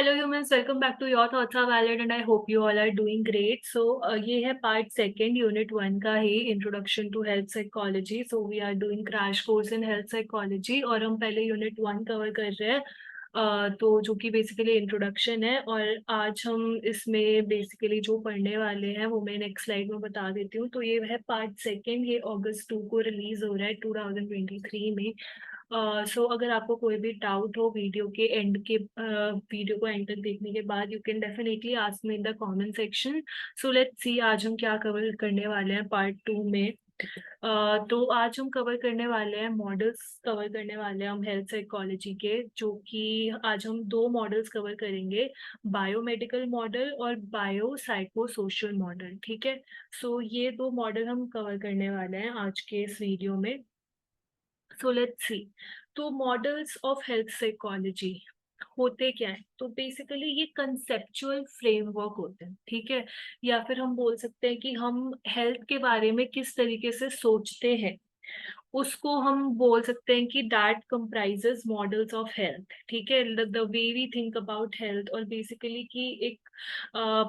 Hello humans, welcome back to your thoughts are valid and I hope you all are doing great. So ये है part second unit one का ही, introduction to health psychology. So we are doing crash course in health psychology और हम पहले unit one cover कर रहे हैं। तो जो कि बेसिकली इंट्रोडक्शन है, और आज हम इसमें बेसिकली जो पढ़ने वाले हैं वो मैं नेक्स्ट स्लाइड में बता देती हूँ। तो ये है पार्ट सेकंड, ये अगस्त 2 को रिलीज हो रहा है 2023 में। सो अगर आपको कोई भी डाउट हो वीडियो को एंड तक देखने के बाद, you can definitely ask me in the comment section. So let's सी आज हम क्या कवर करने वाले हैं पार्ट टू में। तो आज हम कवर करने वाले हैं मॉडल्स, कवर करने वाले हैं हम हेल्थ साइकोलॉजी के, जो कि आज हम दो मॉडल्स कवर करेंगे, बायोमेडिकल मॉडल और बायो साइको सोशल मॉडल। ठीक है, सो ये दो मॉडल हम कवर करने वाले हैं आज के इस वीडियो में। सो लेट्स सी। तो मॉडल्स ऑफ हेल्थ साइकोलॉजी होते क्या है? तो बेसिकली ये कंसेप्चुअल फ्रेमवर्क होते हैं, ठीक है, या फिर हम बोल सकते हैं कि हम हेल्थ के बारे में किस तरीके से सोचते हैं, उसको हम बोल सकते हैं कि that comprises models of health. ठीक है, the way we think about health, और बेसिकली कि एक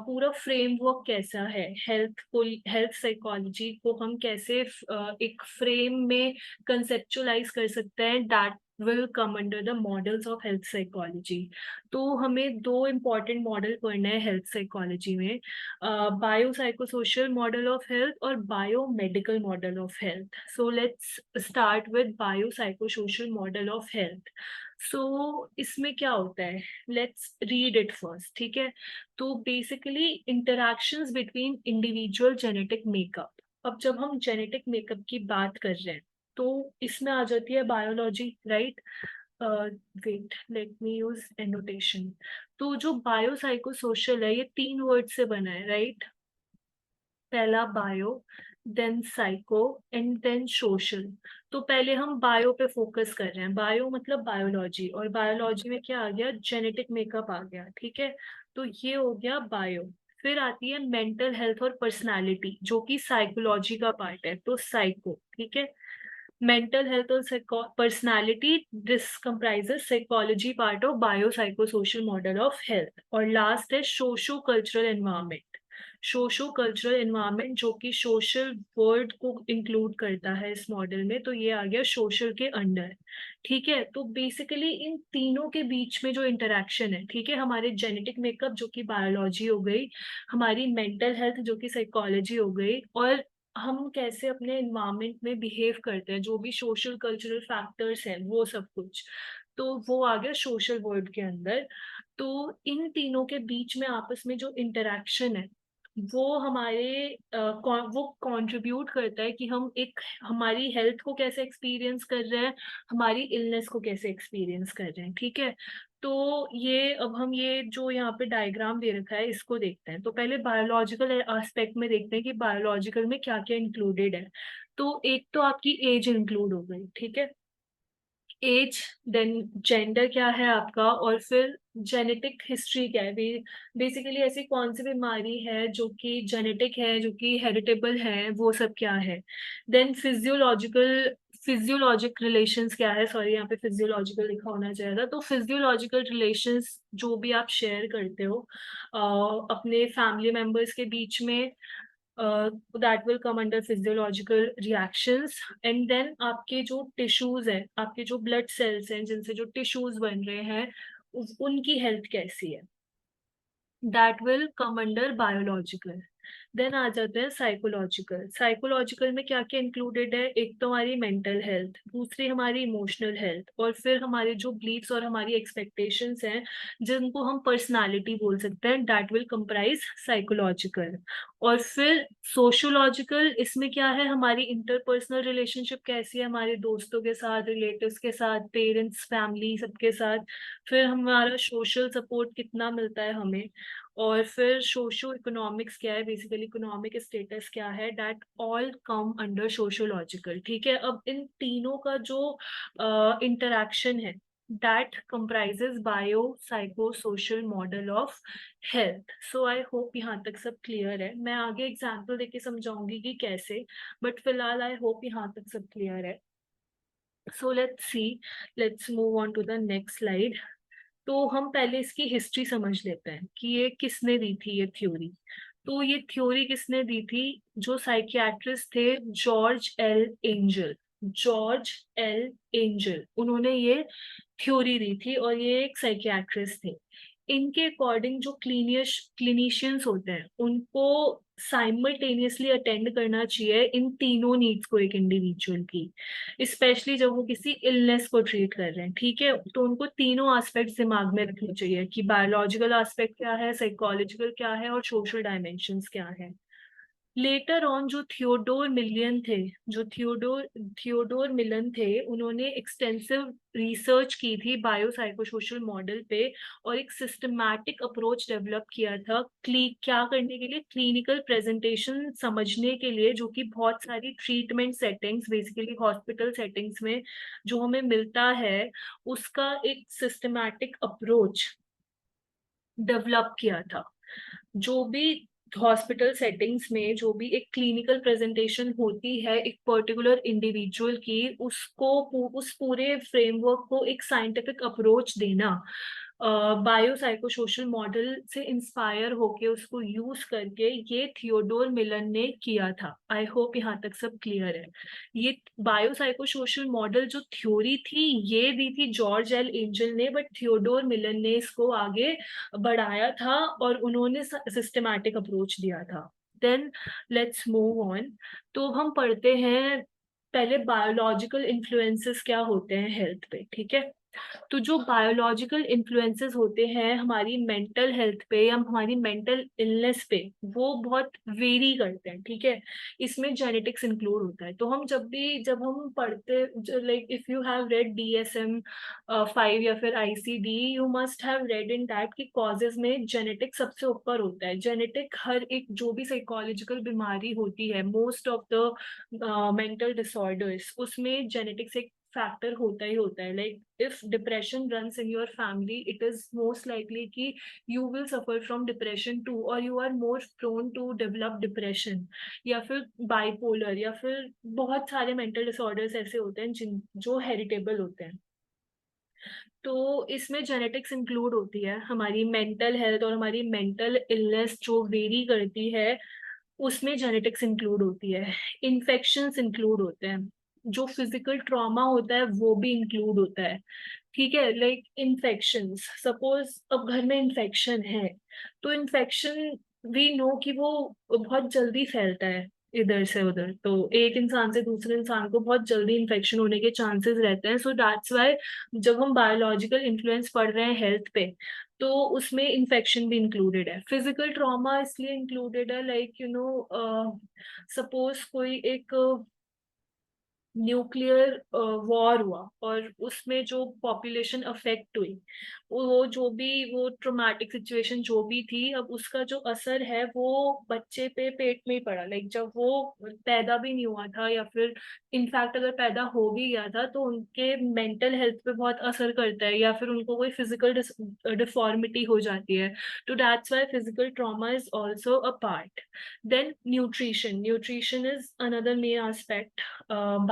पूरा फ्रेमवर्क कैसा है हेल्थ को, हेल्थ साइकोलॉजी को हम कैसे एक फ्रेम में कंसेप्चुलाइज कर सकते हैं, that will come under the models of health psychology. तो हमें दो इम्पॉर्टेंट मॉडल पढ़ना है हेल्थ साइकोलॉजी में, bio psychosocial model of health और bio medical model of health. So let's start with bio psychosocial model of health. So इसमें क्या होता है, लेट्स रीड इट फर्स्ट। ठीक है, तो basically interactions between individual genetic makeup. अब जब हम जेनेटिक मेकअप की बात कर रहे हैं तो इसमें आ जाती है biology, right? Wait, let me use annotation. तो जो बायो साइकोसोशल है ये तीन वर्ड से बना है, राइट? पहला bio, then psycho and then social. तो पहले हम बायो पे फोकस कर रहे हैं। बायो मतलब बायोलॉजी, और बायोलॉजी में क्या आ गया? जेनेटिक मेकअप आ गया। ठीक है, तो ये हो गया बायो। फिर आती है मेंटल हेल्थ और पर्सनालिटी, जो कि साइकोलॉजी का पार्ट है, तो साइको। ठीक है, मेंटल हेल्थ और personality, this comprises psychology part of bio psycho social model of health. और लास्ट है socio cultural environment. Socio cultural environment जो कि सोशल वर्ड को इंक्लूड करता है इस मॉडल में, तो ये आ गया सोशल के अंडर। ठीक है, तो बेसिकली इन तीनों के बीच में जो इंटरेक्शन है, ठीक है, हमारे जेनेटिक मेकअप जो कि बायोलॉजी हो गई, हमारी मेंटल हेल्थ जो कि साइकोलॉजी हो गई, और हम कैसे अपने इन्वायरमेंट में बिहेव करते हैं, जो भी सोशल कल्चरल फैक्टर्स हैं वो सब कुछ, तो वो आ गया सोशल वर्ड के अंदर। तो इन तीनों के बीच में आपस में जो इंटरेक्शन है वो वो कंट्रीब्यूट करता है कि हम एक हमारी हेल्थ को कैसे एक्सपीरियंस कर रहे हैं, हमारी इलनेस को कैसे एक्सपीरियंस कर रहे हैं। ठीक है, तो ये अब हम ये जो यहाँ पे डायग्राम दे रखा है इसको देखते हैं। तो पहले बायोलॉजिकल एस्पेक्ट में देखते हैं कि बायोलॉजिकल में क्या क्या इंक्लूडेड है। तो एक तो आपकी एज इंक्लूड हो गई, ठीक है, एज, देन जेंडर क्या है आपका, और फिर जेनेटिक हिस्ट्री क्या है, बेसिकली ऐसी कौन सी बीमारी है जो कि जेनेटिक है, जो कि हेरिटेबल है, वो सब क्या है। देन फिजियोलॉजिक रिलेशंस क्या है, सॉरी यहाँ पे फिजियोलॉजिकल लिखा होना चाहिए, तो फिजियोलॉजिकल रिलेशंस जो भी आप शेयर करते हो अपने फैमिली मेंबर्स के बीच में, that will come under physiological reactions. And then आपके जो टिश्यूज हैं, आपके जो ब्लड सेल्स हैं जिनसे जो टिश्यूज बन रहे हैं, उनकी हेल्थ कैसी है, that will come under biological. Then आ जाते हैं साइकोलॉजिकल। साइकोलॉजिकल में क्या क्या इंक्लूडेड है, एक तो हमारी मेंटल हेल्थ, दूसरी हमारी इमोशनल हेल्थ, और फिर हमारे जो बिलीव्स और हमारी एक्सपेक्टेशंस हैं जिनको हम पर्सनालिटी बोल सकते हैं, दैट विल कंप्राइज साइकोलॉजिकल। और फिर सोशोलॉजिकल, इसमें क्या है, हमारी इंटरपर्सनल रिलेशनशिप कैसी है हमारे दोस्तों के साथ, रिलेटिव्स के साथ, पेरेंट्स, फैमिली सबके साथ, फिर हमारा सोशल सपोर्ट कितना मिलता है हमें, और फिर सोशो इकोनॉमिक्स क्या है, बेसिकली इकोनॉमिक स्टेटस क्या है, that all come under sociological. ठीक है, अब इन तीनों का जो इंटरेक्शन है, that comprises bio psycho social model of health. So I hope यहाँ तक सब क्लियर है। मैं आगे एग्जाम्पल देके समझाऊंगी कि कैसे, बट फिलहाल आई होप यहाँ तक सब क्लियर है। So let's see, let's move on to the next slide. तो हम पहले इसकी हिस्ट्री समझ लेते हैं कि ये किसने दी थी ये थ्योरी। तो ये थ्योरी किसने दी थी? जो साइकियाट्रिस्ट थे, George L angel. George L angel, उन्होंने ये थ्योरी दी थी और ये एक साइकियाट्रिस्ट थे। इनके अकॉर्डिंग जो क्लिनिशियंस होते हैं उनको साइमल्टेनियसली अटेंड करना चाहिए इन तीनों नीड्स को एक इंडिविजुअल की, स्पेशली जब वो किसी इलनेस को ट्रीट कर रहे हैं। ठीक है, तो उनको तीनों एस्पेक्ट्स दिमाग में रखने चाहिए कि बायोलॉजिकल एस्पेक्ट क्या है, साइकोलॉजिकल क्या है और सोशल डायमेंशंस क्या है। लेटर ऑन जो थियोडोर मिलियन थे, जो थियोडोर थियोडोर मिलन थे, उन्होंने एक्सटेंसिव रिसर्च की थी बायोसाइकोसोशल मॉडल पे और एक सिस्टमैटिक अप्रोच डेवलप किया था क्या करने के लिए, क्लिनिकल प्रेजेंटेशन समझने के लिए, जो कि बहुत सारी treatment settings, basically hospital settings में जो हमें मिलता है, उसका एक सिस्टमैटिक अप्रोच डेवलप किया था। जो भी हॉस्पिटल सेटिंग्स में जो भी एक क्लिनिकल प्रेजेंटेशन होती है एक पर्टिकुलर इंडिविजुअल की, उसको उस पूरे फ्रेमवर्क को एक साइंटिफिक अप्रोच देना, बायो साइकोसोशल मॉडल से इंस्पायर होके उसको यूज करके, ये थियोडोर मिलन ने किया था। आई होप यहाँ तक सब क्लियर है। ये बायो साइकोसोशल मॉडल जो थ्योरी थी, ये दी थी जॉर्ज एल एंजल ने, बट थियोडोर मिलन ने इसको आगे बढ़ाया था और उन्होंने सिस्टमैटिक अप्रोच दिया था। Then let's move on. तो हम पढ़ते हैं पहले बायोलॉजिकल इन्फ्लुएंसेस क्या होते हैं हेल्थ पे। ठीक है, तो जो बायोलॉजिकल इन्फ्लुएंसेस होते हैं हमारी मेंटल हेल्थ पे या हमारी मेंटल इलनेस पे, वो बहुत वेरी करते हैं। ठीक है, इसमें जेनेटिक्स इंक्लूड होता है। तो हम जब हम पढ़ते, like if you have read DSM 5 या फिर ICD, you must have read in that कि कॉजेज में जेनेटिक सबसे ऊपर होता है। जेनेटिक हर एक जो भी साइकोलॉजिकल बीमारी होती है, most of the mental disorders, उसमें जेनेटिक्स एक फैक्टर होता ही होता है। Like if depression runs in your family, it is most likely कि you will suffer from depression too, और you are more prone to develop depression, या फिर बाइपोलर, या फिर बहुत सारे मेंटल डिसऑर्डर्स ऐसे होते हैं जिन जो हेरिटेबल होते हैं। तो इसमें जेनेटिक्स इंक्लूड होती है। हमारी मेंटल हेल्थ और हमारी मेंटल इलनेस जो वेरी करती है, उसमें जेनेटिक्स इंक्लूड होती है। इन्फेक्शंस इंक्लूड होते हैं, जो फिजिकल ट्रॉमा होता है वो भी इंक्लूड होता है। ठीक है, लाइक इन्फेक्शंस, सपोज अब घर में इन्फेक्शन है, तो इन्फेक्शन वी नो कि वो बहुत जल्दी फैलता है इधर से उधर, तो एक इंसान से दूसरे इंसान को बहुत जल्दी इन्फेक्शन होने के चांसेस रहते हैं। सो दैट्स वाई जब हम बायोलॉजिकल इन्फ्लुएंस पढ़ रहे हैं हेल्थ पे, तो उसमें इन्फेक्शन भी इंक्लूडेड है। फिजिकल ट्रॉमा इसलिए इंक्लूडेड है, लाइक यू नो, सपोज कोई एक न्यूक्लियर वॉर हुआ और उसमें जो पॉपुलेशन अफेक्ट हुई, वो जो भी वो ट्रोमैटिक सिचुएशन जो भी थी, अब उसका जो असर है वो बच्चे पे पेट में ही पड़ा। लाइक जब वो पैदा भी नहीं हुआ था, या फिर इनफैक्ट अगर पैदा हो भी गया था, तो उनके मेंटल हेल्थ पे बहुत असर करता है, या फिर उनको कोई फिजिकल डिफॉर्मिटी हो जाती है। तो that's why physical trauma is also a part. Then nutrition is another main aspect,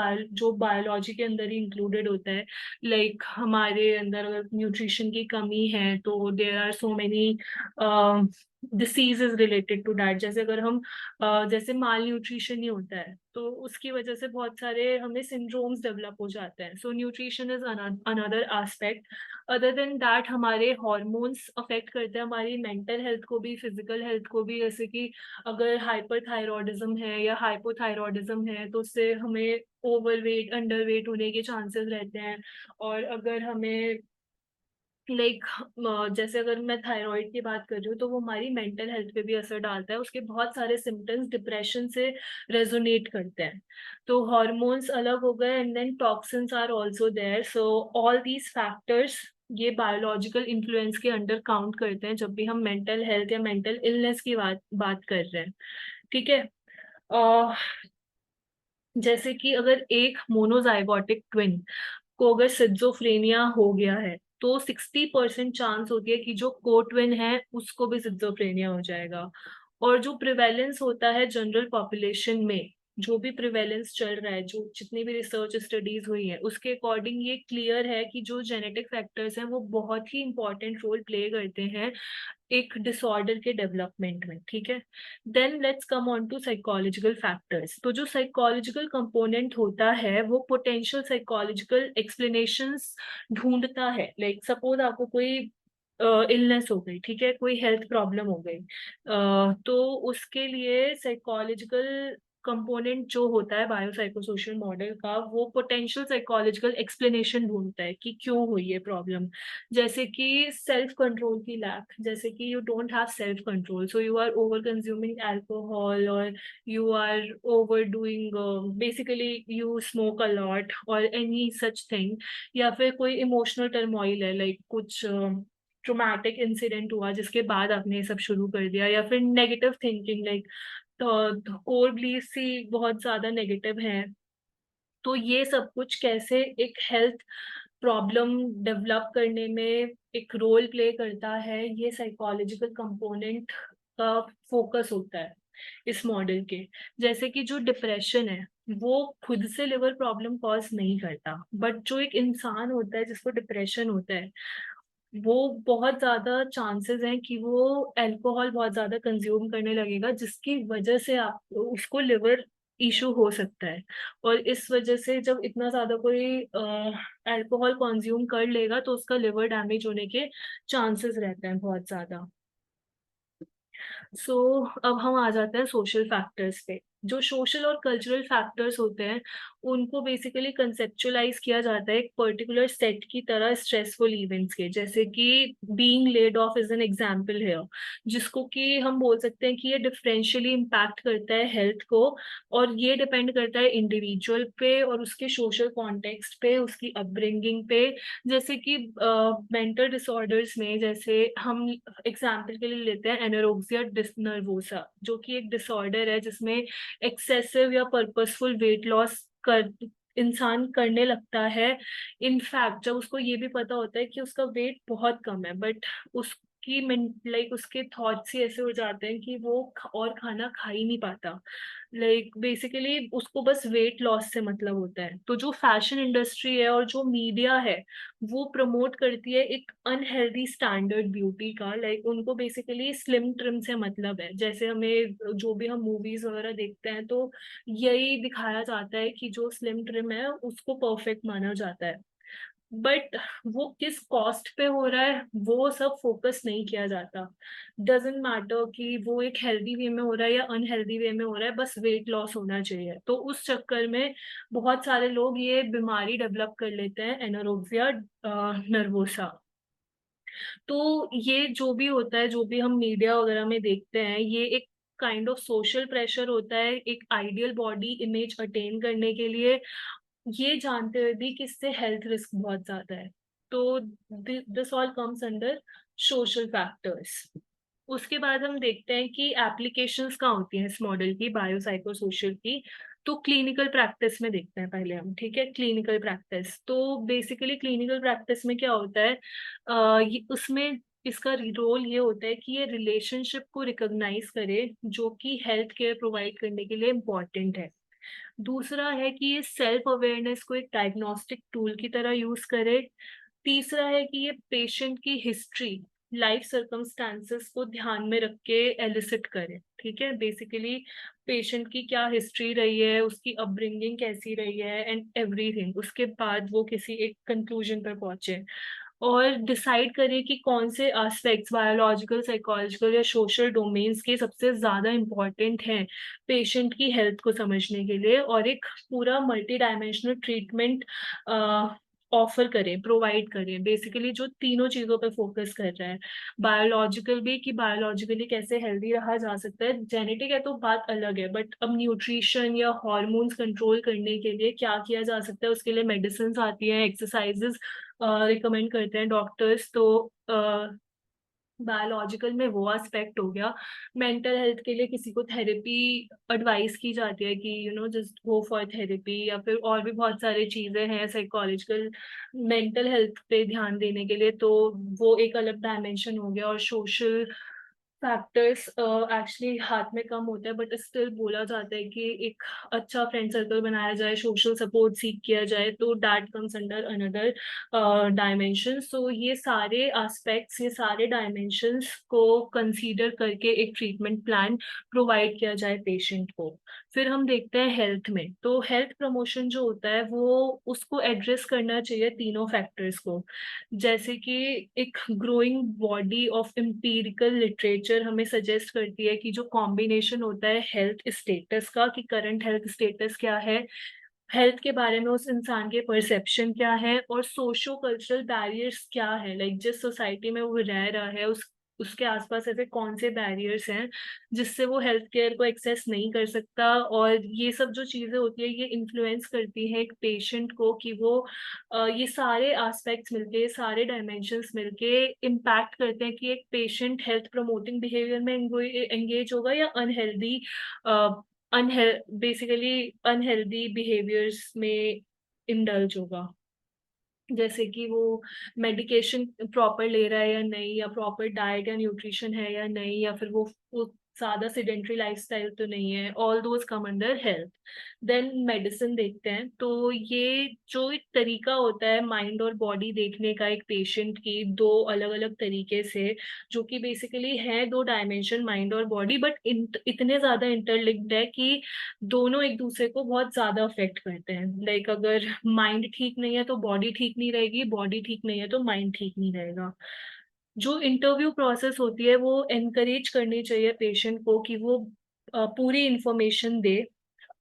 जो बायोलॉजी के अंदर ही इंक्लूडेड होता है। लाइक हमारे अंदर अगर न्यूट्रिशन की कमी है, तो there are so many diseases related to that. जैसे अगर हम जैसे माल न्यूट्रिशन ही होता है, तो उसकी वजह से बहुत सारे हमें सिंड्रोम्स डेवलप हो जाते हैं। So nutrition is another aspect. Other than that हमारे हॉर्मोन्स अफेक्ट करते हैं हमारी मेंटल हेल्थ को भी, फिजिकल हेल्थ को भी। जैसे कि अगर हाइपरथायरॉयडिज्म है या हाइपोथायरॉयडिज्म है, तो उससे हमें ओवरवेट, अंडरवेट होने के चांसेस रहते हैं। और अगर हमें लाइक जैसे अगर मैं थायराइड की बात कर रही हूँ, तो वो हमारी मेंटल हेल्थ पे भी असर डालता है। उसके बहुत सारे सिम्टम्स डिप्रेशन से रेजोनेट करते हैं। तो हॉर्मोन्स अलग हो गए, and then toxins are also there. So all these factors ये बायोलॉजिकल इन्फ्लुएंस के अंडर काउंट करते हैं जब भी हम मेंटल हेल्थ या मेंटल इलनेस की बात कर रहे हैं। ठीक है, अह, जैसे कि अगर एक मोनोजाइगोटिक ट्विन को अगर सिज्जोफ्रेनिया हो गया है, तो 60% चांस होती है कि जो को ट्विन है उसको भी सिज्जोफ्रेनिया हो जाएगा। और जो प्रिवेलेंस होता है जनरल पॉपुलेशन में, जो भी प्रिवेलेंस चल रहा है, जो जितनी भी रिसर्च स्टडीज हुई है, उसके अकॉर्डिंग ये क्लियर है कि जो जेनेटिक फैक्टर्स हैं वो बहुत ही इंपॉर्टेंट रोल प्ले करते हैं एक डिसऑर्डर के डेवलपमेंट में, ठीक है। Then let's come on to psychological factors. तो जो साइकोलॉजिकल कंपोनेंट होता है वो पोटेंशियल साइकोलॉजिकल एक्सप्लेनेशंस ढूंढता है। लाइक सपोज आपको कोई इलनेस हो गई, ठीक है, कोई हेल्थ प्रॉब्लम हो गई, तो उसके लिए साइकोलॉजिकल कंपोनेंट जो होता है बायोसाइकोसोशल मॉडल का, वो पोटेंशियल साइकोलॉजिकल एक्सप्लेनेशन ढूंढता है कि क्यों हुई है प्रॉब्लम। जैसे कि सेल्फ कंट्रोल की लैक, जैसे कि you don't have self control, so you are over consuming alcohol, और you are over doing, basically you smoke a lot और एनी सच थिंग। या फिर कोई इमोशनल टर्मोइल है, लाइक कुछ ट्रोमैटिक इंसिडेंट हुआ जिसके बाद आपने ये सब शुरू कर दिया, या फिर नेगेटिव थिंकिंग, लाइक तो कोर बिलीफ सी बहुत ज्यादा नेगेटिव है। तो ये सब कुछ कैसे एक हेल्थ प्रॉब्लम डेवलप करने में एक रोल प्ले करता है, ये साइकोलॉजिकल कंपोनेंट का फोकस होता है इस मॉडल के। जैसे कि जो डिप्रेशन है वो खुद से लिवर प्रॉब्लम कॉज नहीं करता, बट जो एक इंसान होता है जिसको डिप्रेशन होता है, वो बहुत ज्यादा चांसेस हैं कि वो अल्कोहल बहुत ज्यादा कंज्यूम करने लगेगा, जिसकी वजह से आप उसको लिवर इशू हो सकता है। और इस वजह से जब इतना ज्यादा कोई अल्कोहल कंज्यूम कर लेगा तो उसका लिवर डैमेज होने के चांसेस रहते हैं बहुत ज्यादा। सो अब हम आ जाते हैं सोशल फैक्टर्स पे। जो सोशल और कल्चरल फैक्टर्स होते हैं उनको बेसिकली कंसेप्चुलाइज किया जाता है एक पर्टिकुलर सेट की तरह स्ट्रेसफुल इवेंट्स के, जैसे कि being laid off is an example है, जिसको कि हम बोल सकते हैं कि ये डिफरेंशियली इम्पैक्ट करता है हेल्थ को। और ये डिपेंड करता है इंडिविजुअल पे और उसके सोशल कॉन्टेक्स्ट पे, उसकी अपब्रिंगिंग पे। जैसे कि मेंटल डिसऑर्डर्स में, जैसे हम एग्जाम्पल के लिए लेते हैं एनोरेक्सिया नर्वोसा, जो कि एक डिसऑर्डर है जिसमें एक्सेसिव या पर्पसफुल वेट लॉस कर इंसान करने लगता है। इनफैक्ट जब उसको ये भी पता होता है कि उसका वेट बहुत कम है, बट उसकी लाइक उसके थॉट्स ही ऐसे हो जाते हैं कि वो और खाना खा ही नहीं पाता। लाइक बेसिकली उसको बस वेट लॉस से मतलब होता है। तो जो फैशन इंडस्ट्री है और जो मीडिया है वो प्रमोट करती है एक अनहेल्दी स्टैंडर्ड ब्यूटी का। लाइक उनको बेसिकली स्लिम ट्रिम से मतलब है। जैसे हमें जो भी हम मूवीज वगैरह देखते हैं तो यही दिखाया जाता है कि जो स्लिम ट्रिम है उसको परफेक्ट माना जाता है, बट वो किस कॉस्ट पे हो रहा है वो सब फोकस नहीं किया जाता। डजेंट मैटर कि वो एक हेल्दी वे में हो रहा है या अनहेल्दी वे में हो रहा है, बस वेट लॉस होना चाहिए। तो उस चक्कर में बहुत सारे लोग ये बीमारी डेवलप कर लेते हैं, एनोरेक्सिया नर्वोसा। तो ये जो भी होता है, जो भी हम मीडिया वगैरह में देखते हैं, ये एक काइंड ऑफ सोशल प्रेशर होता है एक आइडियल बॉडी इमेज अटेन करने के लिए, ये जानते हुए भी कि इससे हेल्थ रिस्क बहुत ज्यादा है। तो this all comes under social factors. उसके बाद हम देखते हैं कि एप्लीकेशंस कहाँ होती हैं इस मॉडल की, बायोसाइकोसोशल की। तो क्लिनिकल प्रैक्टिस में देखते हैं पहले हम, ठीक है। क्लिनिकल प्रैक्टिस तो बेसिकली क्लिनिकल प्रैक्टिस में क्या होता है, उसमें इसका रोल ये होता है कि ये रिलेशनशिप को रिकॉग्नाइज करे जो कि हेल्थ केयर प्रोवाइड करने के लिए इम्पोर्टेंट है। दूसरा है कि ये सेल्फ अवेयरनेस को एक डायग्नोस्टिक टूल की तरह यूज करे। तीसरा है कि ये पेशेंट की हिस्ट्री, लाइफ सर्कमस्टांसेस को ध्यान में रख के एलिसिट करे, ठीक है। बेसिकली पेशेंट की क्या हिस्ट्री रही है, उसकी अपब्रिंगिंग कैसी रही है एंड एवरीथिंग, उसके बाद वो किसी एक कंक्लूजन पर पहुंचे और डिसाइड करें कि कौन से एस्पेक्ट्स बायोलॉजिकल, साइकोलॉजिकल या सोशल डोमेन्स के सबसे ज़्यादा इम्पॉर्टेंट हैं पेशेंट की हेल्थ को समझने के लिए, और एक पूरा मल्टी डायमेंशनल ट्रीटमेंट ऑफर करें, प्रोवाइड करें। बेसिकली जो तीनों चीज़ों पे फोकस कर रहा है, बायोलॉजिकल भी कि बायोलॉजिकली कैसे हेल्दी रहा जा सकता है, जेनेटिक है तो बात अलग है, बट अब न्यूट्रिशन या हॉर्मोन्स कंट्रोल करने के लिए क्या किया जा सकता है, उसके लिए मेडिसिन आती है, एक्सरसाइजेस रिकमेंड करते हैं डॉक्टर्स। तो बायोलॉजिकल में वो एस्पेक्ट हो गया। मेंटल हेल्थ के लिए किसी को थेरेपी एडवाइस की जाती है कि जस्ट गो फॉर थेरेपी, या फिर और भी बहुत सारी चीजें हैं साइकोलॉजिकल मेंटल हेल्थ पे ध्यान देने के लिए, तो वो एक अलग डायमेंशन हो गया। और सोशल फैक्टर्स एक्चुअली हाथ में कम होता है, बट स्टिल बोला जाता है कि एक अच्छा फ्रेंड सर्कल बनाया जाए, सोशल सपोर्ट सीख किया जाए, तो that comes under another dimension. So ये सारे एस्पेक्ट्स, ये सारे डायमेंशंस को कंसीडर करके एक ट्रीटमेंट प्लान प्रोवाइड किया जाए पेशेंट को। फिर हम देखते हैं हेल्थ में, तो हेल्थ प्रमोशन जो होता है वो उसको एड्रेस करना चाहिए तीनों फैक्टर्स को। जैसे कि एक growing body of empirical literature हमें सजेस्ट करती है कि जो कॉम्बिनेशन होता है हेल्थ स्टेटस का, कि करंट हेल्थ स्टेटस क्या है, हेल्थ के बारे में उस इंसान के परसेप्शन क्या है, और सोशो कल्चरल बैरियर्स क्या है, लाइक जिस सोसाइटी में वो रह रहा है उसके आसपास ऐसे कौन से बैरियर्स हैं जिससे वो हेल्थ केयर को एक्सेस नहीं कर सकता। और ये सब जो चीजें होती है ये इन्फ्लुएंस करती है एक पेशेंट को कि वो ये सारे एस्पेक्ट्स मिलके, सारे डायमेंशंस मिलके इम्पैक्ट करते हैं कि एक पेशेंट हेल्थ प्रमोटिंग बिहेवियर में एंगेज होगा या बेसिकली अनहेल्दी बिहेवियर्स में इंडल्ज होगा। जैसे कि वो मेडिकेशन प्रॉपर ले रहा है या नहीं, या प्रॉपर डाइट या न्यूट्रिशन है या नहीं, या फिर वो ज्यादा सिडेंट्री लाइफस्टाइल तो नहीं है, all those come under health. Then medicine देखते हैं, तो ये जो एक तरीका होता है माइंड और बॉडी देखने का एक पेशेंट की, दो अलग अलग तरीके से, जो कि बेसिकली है दो डायमेंशन माइंड और बॉडी, बट इतने ज्यादा इंटरलिंक्ड है कि दोनों एक दूसरे को बहुत ज्यादा अफेक्ट करते हैं। लाइक अगर माइंड ठीक नहीं है तो बॉडी ठीक नहीं रहेगी, बॉडी ठीक नहीं है तो माइंड ठीक नहीं रहेगा। जो इंटरव्यू प्रोसेस होती है वो एनकरेज करनी चाहिए पेशेंट को कि वो पूरी इंफॉर्मेशन दे।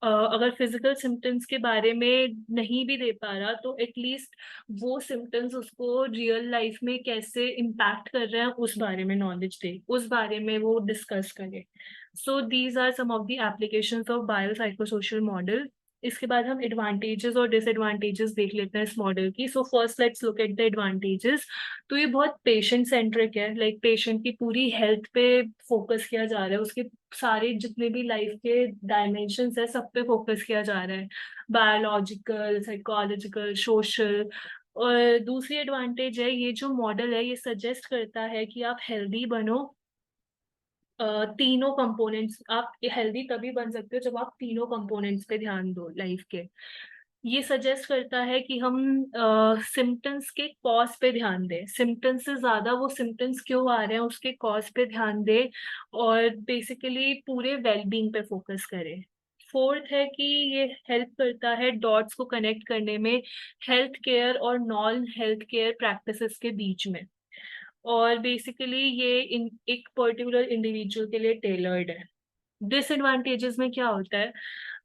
अगर फिजिकल सिम्टम्स के बारे में नहीं भी दे पा रहा तो एटलीस्ट वो सिम्टम्स उसको रियल लाइफ में कैसे इम्पैक्ट कर रहे हैं उस बारे में नॉलेज दे, उस बारे में वो डिस्कस करे। So these are some of the applications of biopsychosocial model. इसके बाद हम एडवांटेजेस और डिसएडवांटेजेस देख लेते हैं इस मॉडल की। So first let's look at the advantages. तो ये बहुत पेशेंट सेंट्रिक है, लाइक पेशेंट की पूरी हेल्थ पे फोकस किया जा रहा है, उसके सारे जितने भी लाइफ के डायमेंशंस है सब पे फोकस किया जा रहा है, बायोलॉजिकल, साइकोलॉजिकल, सोशल। और दूसरी एडवांटेज है, ये जो मॉडल है ये सजेस्ट करता है कि आप हेल्दी बनो। तीनों कंपोनेंट्स, आप हेल्दी तभी बन सकते हो जब आप तीनों कंपोनेंट्स पे ध्यान दो लाइफ के। ये सजेस्ट करता है कि हम सिम्टम्स के कॉज पे ध्यान दें, सिम्टम्स से ज्यादा वो सिम्टम्स क्यों आ रहे हैं उसके कॉज पे ध्यान दें, और बेसिकली पूरे वेलबींग पे फोकस करें। फोर्थ है कि ये हेल्प करता है डॉट्स को कनेक्ट करने में हेल्थ केयर और नॉन हेल्थ केयर प्रैक्टिसेस के बीच में। और बेसिकली ये एक पर्टिकुलर इंडिविजुअल के लिए टेलर्ड है। डिसएडवांटेजेस में क्या होता है,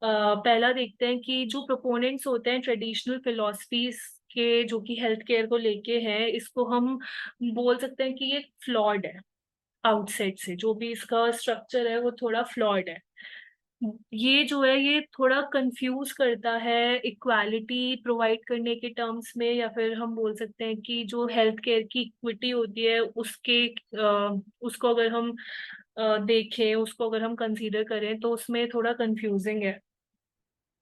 पहला देखते हैं कि जो प्रोपोनेंट्स होते हैं ट्रेडिशनल फिलोसफीज के जो कि हेल्थ केयर को लेके हैं, इसको हम बोल सकते हैं कि ये फ्लॉड है। आउटसेट से जो भी इसका स्ट्रक्चर है वो थोड़ा फ्लॉड है। ये जो है ये थोड़ा कंफ्यूज करता है इक्वालिटी प्रोवाइड करने के टर्म्स में, या फिर हम बोल सकते हैं कि जो हेल्थ केयर की इक्विटी होती है उसको अगर हम देखें, उसको अगर हम कंसीडर करें तो उसमें थोड़ा कंफ्यूजिंग है।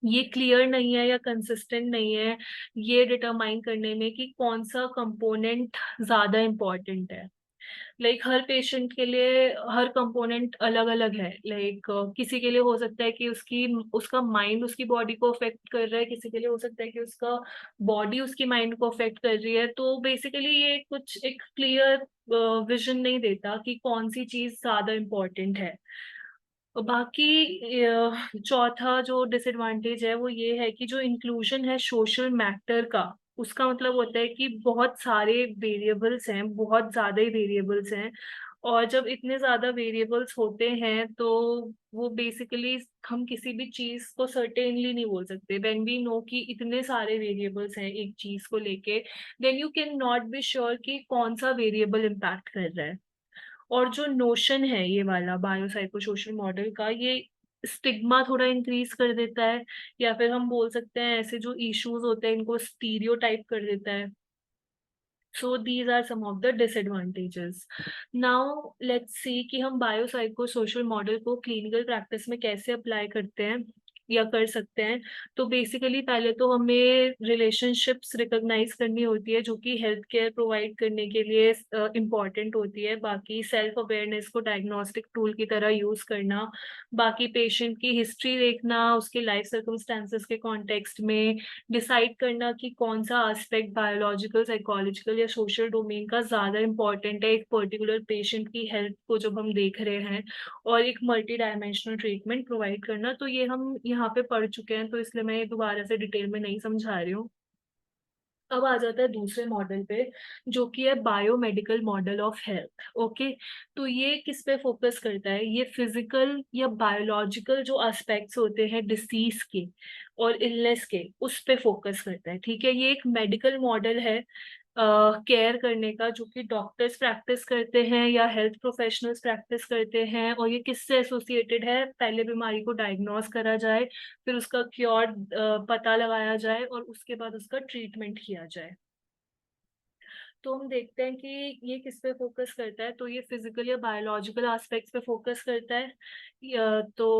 ये क्लियर नहीं है या कंसिस्टेंट नहीं है ये डिटरमाइन करने में कि कौन सा कंपोनेंट ज्यादा इम्पोर्टेंट है। लाइक हर पेशेंट के लिए हर कंपोनेंट अलग अलग है। लाइक किसी के लिए हो सकता है कि उसका माइंड उसकी बॉडी को अफेक्ट कर रहा है, किसी के लिए हो सकता है कि उसका बॉडी उसकी माइंड को अफेक्ट कर रही है। तो बेसिकली ये कुछ एक क्लियर विजन नहीं देता कि कौन सी चीज ज्यादा इम्पोर्टेंट है। बाकी चौथा जो डिसएडवांटेज है वो ये है कि जो इंक्लूजन है सोशल मैटर का, उसका मतलब होता है कि बहुत सारे वेरिएबल्स हैं, बहुत ज्यादा ही वेरिएबल्स हैं। और जब इतने ज्यादा वेरिएबल्स होते हैं तो वो बेसिकली हम किसी भी चीज को सर्टेनली नहीं बोल सकते। व्हेन वी नो कि इतने सारे वेरिएबल्स हैं एक चीज को लेके, then you can not be sure कि कौन सा वेरिएबल इम्पैक्ट कर रहा है। और जो नोशन है ये वाला बायोसाइकोसोशल मॉडल का, ये स्टिग्मा थोड़ा इंक्रीज कर देता है, या फिर हम बोल सकते हैं ऐसे जो इश्यूज होते हैं इनको स्टीरियोटाइप कर देता है। So these are some of the disadvantages. Now let's see कि हम बायोसाइकोसोशल मॉडल को क्लिनिकल प्रैक्टिस में कैसे अप्लाई करते हैं। या कर सकते हैं। तो बेसिकली पहले तो हमें रिलेशनशिप्स रिकॉग्नाइज करनी होती है जो कि हेल्थ केयर प्रोवाइड करने के लिए इम्पॉर्टेंट होती है। बाकी सेल्फ अवेयरनेस को डायग्नोस्टिक टूल की तरह यूज करना, बाकी पेशेंट की हिस्ट्री देखना, उसके लाइफ सर्कमस्टेंसेस के कॉन्टेक्स्ट में डिसाइड करना कि कौन सा एस्पेक्ट बायोलॉजिकल, साइकोलॉजिकल या सोशल डोमेन का ज्यादा इम्पोर्टेंट है एक पर्टिकुलर पेशेंट की हेल्थ को जब हम देख रहे हैं, और एक मल्टी डायमेंशनल ट्रीटमेंट प्रोवाइड करना। तो ये हम यहाँ पे पढ़ चुके हैं, तो इसलिए मैं ये दोबारा से डिटेल में नहीं समझा रही हूँ। अब आ जाता है दूसरे मॉडल पे, जो कि है biomedical model of health. Okay, तो ये किस पे फोकस करता है? ये फिजिकल या बायोलॉजिकल जो एस्पेक्ट्स होते हैं डिसीज के और इलनेस के, उस पे फोकस करता है। ठीक है, ये एक मेडिकल मॉडल है केयर करने का, जो कि डॉक्टर्स प्रैक्टिस करते हैं या हेल्थ प्रोफेशनल्स प्रैक्टिस करते हैं। और ये किससे एसोसिएटेड है? पहले बीमारी को डायग्नोस करा जाए, फिर उसका क्योर पता लगाया जाए, और उसके बाद उसका ट्रीटमेंट किया जाए। तो हम देखते हैं कि ये किस पे फोकस करता है। तो ये फिजिकल या बायोलॉजिकल एस्पेक्ट्स पे फोकस करता है। तो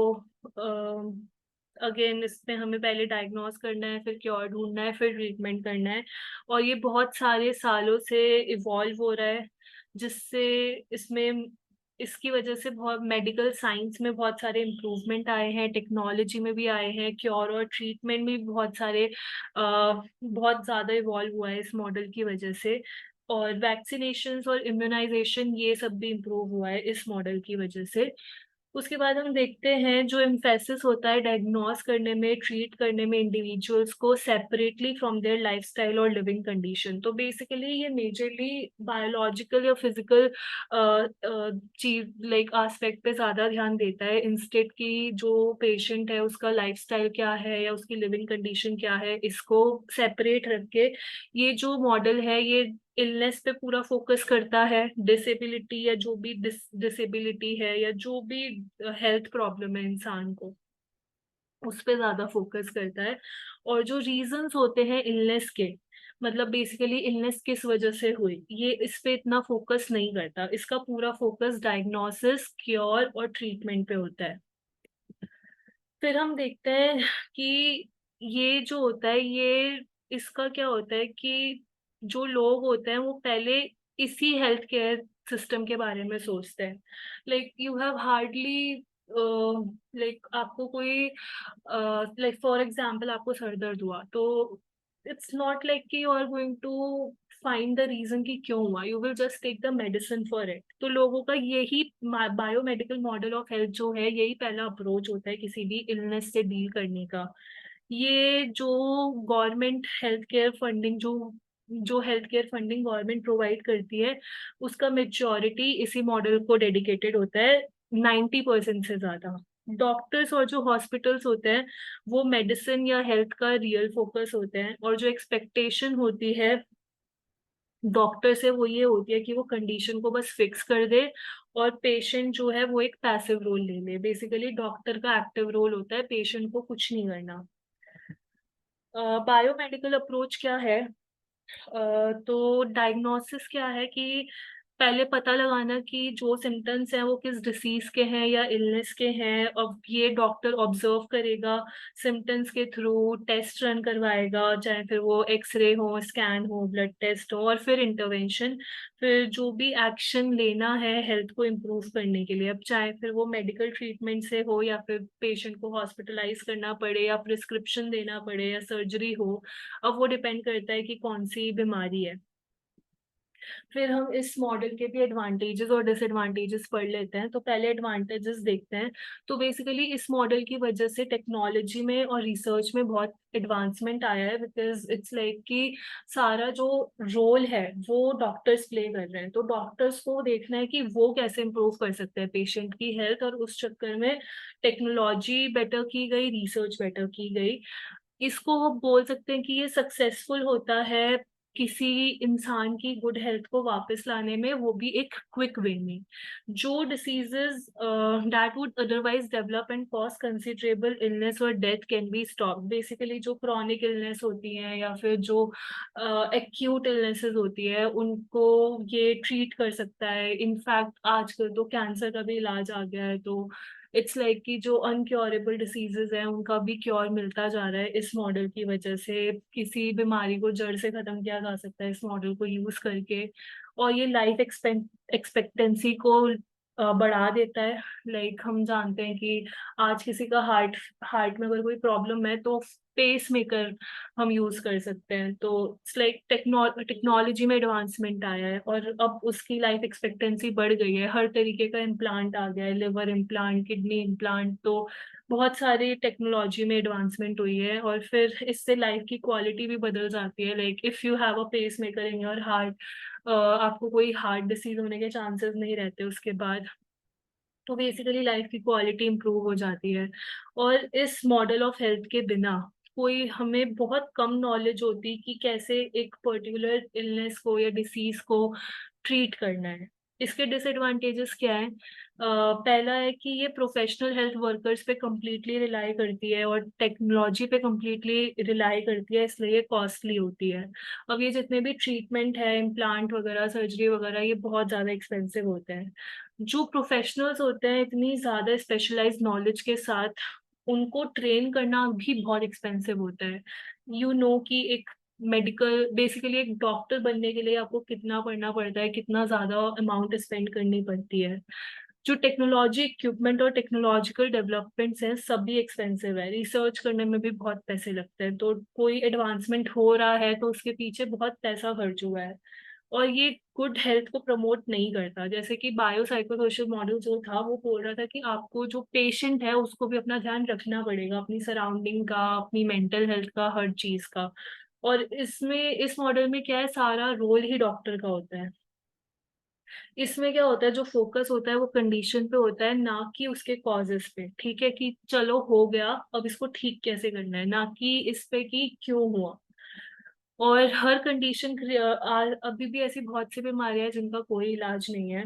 अगेन इसमें हमें पहले डायग्नोस करना है, फिर क्योर ढूंढना है, फिर ट्रीटमेंट करना है। और ये बहुत सारे सालों से इवॉल्व हो रहा है, जिससे इसमें इसकी वजह से बहुत मेडिकल साइंस में बहुत सारे इम्प्रूवमेंट आए हैं, टेक्नोलॉजी में भी आए हैं, क्योर और ट्रीटमेंट में भी बहुत सारे बहुत ज़्यादा इवॉल्व हुआ है इस मॉडल की वजह से। और वैक्सीनेशंस और इम्यूनाइजेशन ये सब भी इम्प्रूव हुआ है इस मॉडल की वजह से। उसके बाद हम देखते हैं जो एम्फेसिस होता है डायग्नोस करने में, ट्रीट करने में इंडिविजुअल्स को सेपरेटली फ्रॉम देयर लाइफस्टाइल और लिविंग कंडीशन। तो बेसिकली ये मेजरली बायोलॉजिकल या फिजिकल चीज लाइक एस्पेक्ट पे ज्यादा ध्यान देता है, इंस्टेड की जो पेशेंट है उसका लाइफस्टाइल क्या है या उसकी लिविंग कंडीशन क्या है, इसको सेपरेट रख के ये जो मॉडल है ये इलनेस पे पूरा फोकस करता है। डिसेबिलिटी या जो भी डिसेबिलिटी है या जो भी हेल्थ प्रॉब्लम है इंसान को, उस पे ज्यादा फोकस करता है। और जो रीजंस होते हैं इलनेस के, मतलब बेसिकली इलनेस किस वजह से हुई, ये इस पे इतना फोकस नहीं करता। इसका पूरा फोकस डायग्नोसिस, क्योर और ट्रीटमेंट पे होता है। फिर हम देखते हैं कि ये जो होता है ये इसका क्या होता है कि जो लोग होते हैं वो पहले इसी हेल्थ केयर सिस्टम के बारे में सोचते हैं। Like you have hardly like आपको कोई लाइक फॉर एग्जांपल आपको सर दर्द हुआ, तो इट्स नॉट लाइक कि you are going to find the reason कि क्यों हुआ, you will just take the medicine for it. तो लोगों का यही बायोमेडिकल मॉडल ऑफ हेल्थ जो है, यही पहला अप्रोच होता है किसी भी इलनेस से डील करने का। ये जो गवर्नमेंट हेल्थ केयर फंडिंग जो जो health care funding government provide करती है, उसका मेजॉरिटी इसी मॉडल को डेडिकेटेड होता है, 90% से ज्यादा। डॉक्टर्स और जो हॉस्पिटल्स होते हैं वो मेडिसिन या हेल्थ का रियल फोकस होते हैं, और जो एक्सपेक्टेशन होती है डॉक्टर से वो ये होती है कि वो कंडीशन को बस फिक्स कर दे, और पेशेंट जो है वो एक पैसिव रोल ले ले। बेसिकली डॉक्टर का एक्टिव रोल होता है पेशेंट को कुछ नहीं करना। बायोमेडिकल अप्रोच क्या है? तो डायग्नोसिस क्या है कि पहले पता लगाना कि जो सिम्टम्स हैं वो किस डिसीज के हैं या इलनेस के हैं। अब ये डॉक्टर ऑब्जर्व करेगा, सिम्टम्स के थ्रू टेस्ट रन करवाएगा, चाहे फिर वो एक्सरे हो, स्कैन हो, ब्लड टेस्ट हो, और फिर इंटरवेंशन, फिर जो भी एक्शन लेना है हेल्थ को इम्प्रूव करने के लिए। अब चाहे फिर वो मेडिकल ट्रीटमेंट से हो या फिर पेशेंट को हॉस्पिटलाइज करना पड़े या प्रिस्क्रिप्शन देना पड़े या सर्जरी हो, अब वो डिपेंड करता है कि कौन सी बीमारी है। फिर हम इस मॉडल के भी एडवांटेजेस और डिसएडवांटेजेस पढ़ लेते हैं। तो पहले एडवांटेजेस देखते हैं। तो बेसिकली इस मॉडल की वजह से टेक्नोलॉजी में और रिसर्च में बहुत एडवांसमेंट आया है, बिकॉज इट्स लाइक कि सारा जो रोल है वो डॉक्टर्स प्ले कर रहे हैं। तो डॉक्टर्स को देखना है कि वो कैसे इम्प्रूव कर सकते हैं पेशेंट की हेल्थ, और उस चक्कर में टेक्नोलॉजी बेटर की गई, रिसर्च बेटर की गई। इसको हम बोल सकते हैं कि ये सक्सेसफुल होता है किसी इंसान की गुड हेल्थ को वापस लाने में, वो भी एक क्विक वे में। जो diseases that would otherwise develop and cause considerable illness और death can be stop. Basically जो क्रॉनिक इलनेस होती हैं या फिर जो एक्यूट इलनेसेस होती है उनको ये ट्रीट कर सकता है। इनफैक्ट आजकल तो कैंसर का भी इलाज आ गया है। तो इट्स लाइक कि जो अनक्योरेबल डिसीजेज हैं उनका भी क्योर मिलता जा रहा है इस मॉडल की वजह से। किसी बीमारी को जड़ से खत्म किया जा सकता है इस मॉडल को यूज करके। और ये लाइफ एक्सपेक्टेंसी को बढ़ा देता है। लाइक हम जानते हैं कि आज किसी का हार्ट हार्ट में अगर कोई प्रॉब्लम है तो पेस मेकर हम यूज कर सकते हैं। तो इट्स लाइक टेक्नोलॉजी में एडवांसमेंट आया है और अब उसकी लाइफ एक्सपेक्टेंसी बढ़ गई है। हर तरीके का इम्प्लांट आ गया है, लिवर इम्प्लांट, किडनी इम्प्लांट। तो बहुत सारी टेक्नोलॉजी में एडवांसमेंट हुई है और फिर इससे लाइफ की क्वालिटी भी बदल जाती है। Like if you have a pacemaker in your heart, आपको कोई हार्ट डिसीज होने के चांसेस नहीं रहते उसके बाद। तो बेसिकली लाइफ की क्वालिटी इंप्रूव हो जाती है। और इस मॉडल ऑफ हेल्थ के बिना कोई हमें बहुत कम नॉलेज होती कि कैसे एक पर्टिकुलर इलनेस को या डिसीज को ट्रीट करना है। इसके डिसएडवांटेजेस क्या है? पहला है कि ये प्रोफेशनल हेल्थ वर्कर्स पे कम्प्लीटली रिलाई करती है और टेक्नोलॉजी पे कम्प्लीटली रिलाई करती है, इसलिए ये कॉस्टली होती है। अब ये जितने भी ट्रीटमेंट है, इम्प्लांट वगैरह, सर्जरी वगैरह, ये बहुत ज़्यादा एक्सपेंसिव होते हैं। जो प्रोफेशनल्स होते हैं इतनी ज्यादा स्पेशलाइज्ड नॉलेज के साथ, उनको ट्रेन करना भी बहुत एक्सपेंसिव होता है। कि एक मेडिकल बेसिकली एक डॉक्टर बनने के लिए आपको कितना पढ़ना पड़ता है, कितना ज्यादा अमाउंट स्पेंड करनी पड़ती है। जो टेक्नोलॉजी इक्विपमेंट और टेक्नोलॉजिकल डेवलपमेंट्स हैं सभी एक्सपेंसिव है। रिसर्च करने में भी बहुत पैसे लगते हैं। तो कोई एडवांसमेंट हो रहा है तो उसके पीछे बहुत पैसा खर्च हुआ है। और ये गुड हेल्थ को प्रमोट नहीं करता। जैसे कि बायो साइकोसोशल मॉडल जो था वो बोल रहा था कि आपको जो पेशेंट है उसको भी अपना ध्यान रखना पड़ेगा, अपनी सराउंडिंग का, अपनी मेंटल हेल्थ का, हर चीज का। और इसमें इस मॉडल में क्या है, सारा रोल ही डॉक्टर का होता है। इसमें क्या होता है, जो फोकस होता है वो कंडीशन पे होता है, ना कि उसके कॉजेस पे। ठीक है कि चलो हो गया, अब इसको ठीक कैसे करना है, ना कि इस पे कि क्यों हुआ। और हर कंडीशन, अभी भी ऐसी बहुत सी बीमारियां हैं जिनका कोई इलाज नहीं है।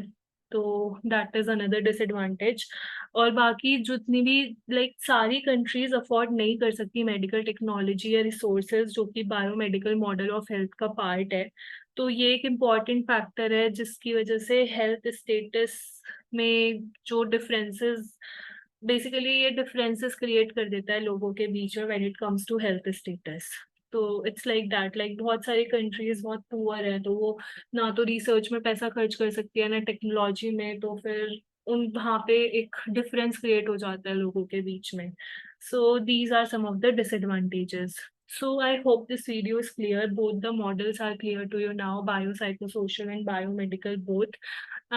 तो दैट इज अनदर डिसएडवांटेज। और बाकी जितनी भी, लाइक सारी कंट्रीज अफोर्ड नहीं कर सकती मेडिकल टेक्नोलॉजी या रिसोर्सेज जो कि बायोमेडिकल मॉडल ऑफ हेल्थ का पार्ट है। तो ये एक इम्पॉर्टेंट फैक्टर है जिसकी वजह से हेल्थ स्टेटस में जो डिफरेंसेस, बेसिकली ये डिफरेंसेस क्रिएट कर देता है लोगों के बीच में when it comes to health status. तो इट्स लाइक दैट, लाइक बहुत सारी कंट्रीज बहुत पुअर है तो वो ना तो रिसर्च में पैसा खर्च कर सकती है ना टेक्नोलॉजी में। तो फिर उन वहाँ पे एक डिफरेंस क्रिएट हो जाता है लोगों के बीच में। So these are some of the disadvantages. So I hope this video is clear. Both the models are clear to you now, biopsychosocial and biomedical both.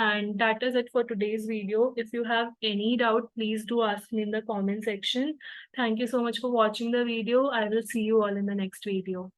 And that is it for today's video. If you have any doubt, please do ask me in the comment section. Thank you so much for watching the video. I will see you all in the next video.